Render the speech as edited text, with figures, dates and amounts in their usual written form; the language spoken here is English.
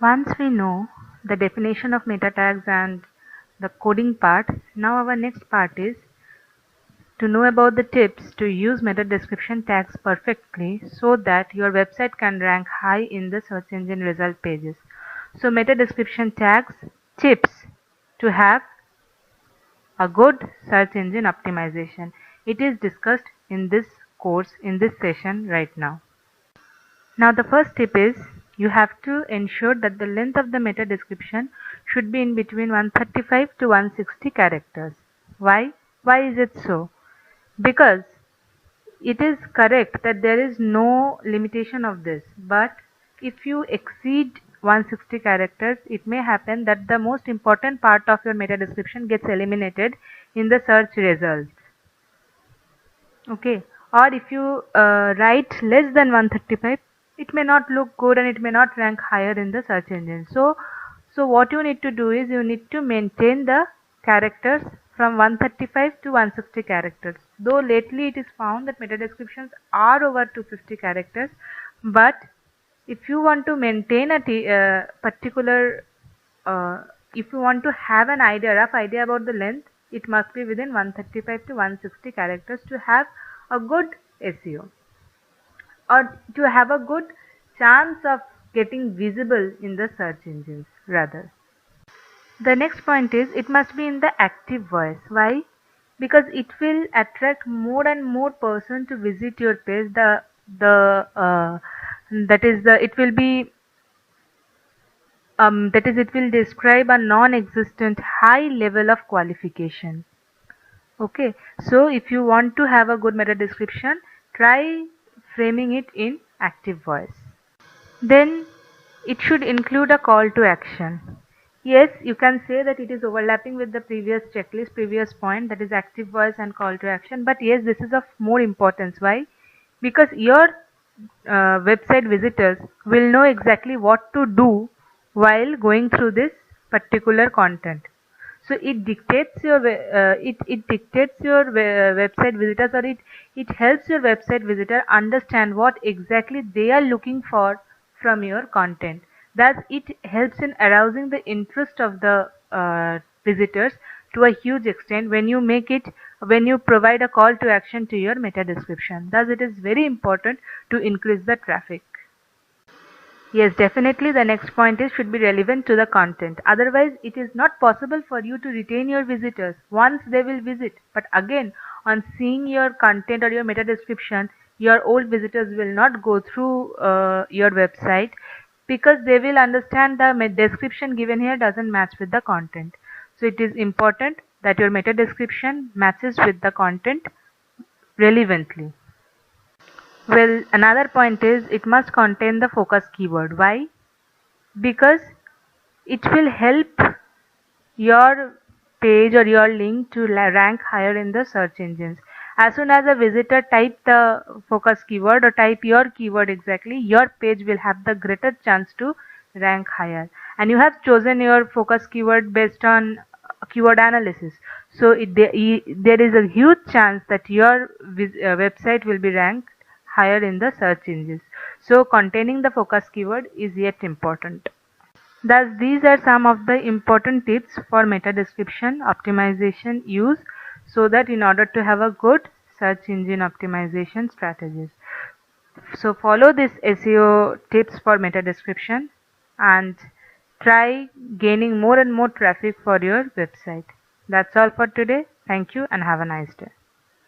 Once we know the definition of meta tags and the coding part, now our next part is to know about the tips to use meta description tags perfectly so that your website can rank high in the search engine result pages. So meta description tags tips to have a good search engine optimization. It is discussed in this course, in this session right now. Now the first tip is you have to ensure that the length of the meta description should be in between 135 to 160 characters. Why? Why is it so? Because it is correct that there is no limitation of this, but if you exceed 160 characters, it may happen that the most important part of your meta description gets eliminated in the search results. Okay, or if you write less than 135, it may not look good and it may not rank higher in the search engine. So what you need to do is you need to maintain the characters from 135 to 160 characters. Though lately it is found that meta descriptions are over 250 characters, but if you want to maintain a particular if you want to have an rough idea about the length, it must be within 135 to 160 characters to have a good SEO or to have a good chance of getting visible in the search engines rather. The next point is it must be in the active voice. Why? Because it will attract more and more person to visit your page. It will be it will describe a non-existent high level of qualification. Okay, so if you want to have a good meta description, try framing it in active voice. Then it should include a call to action. Yes, you can say that it is overlapping with the previous checklist, previous point, that is active voice and call to action, but yes, this is of more importance. Why? Because your website visitors will know exactly what to do while going through this particular content. So it dictates your website visitors, or it helps your website visitor understand what exactly they are looking for from your content. Thus it helps in arousing the interest of the visitors to a huge extent when you provide a call to action to your meta description. Thus it is very important to increase the traffic. Yes, definitely the next point is should be relevant to the content. Otherwise, it is not possible for you to retain your visitors once they will visit. But again, on seeing your content or your meta description, your old visitors will not go through your website because they will understand the description given here doesn't match with the content. So it is important that your meta description matches with the content relevantly. Well, another point is it must contain the focus keyword. Why? Because it will help your page or your link to rank higher in the search engines. As soon as a visitor type the focus keyword or type your keyword exactly, your page will have the greater chance to rank higher. And you have chosen your focus keyword based on keyword analysis. So there is a huge chance that your website will be ranked higher in the search engines. So containing the focus keyword is yet important. Thus, these are some of the important tips for meta description optimization use so that in order to have a good search engine optimization strategies. So follow this SEO tips for meta description and try gaining more and more traffic for your website. That's all for today. Thank you and have a nice day.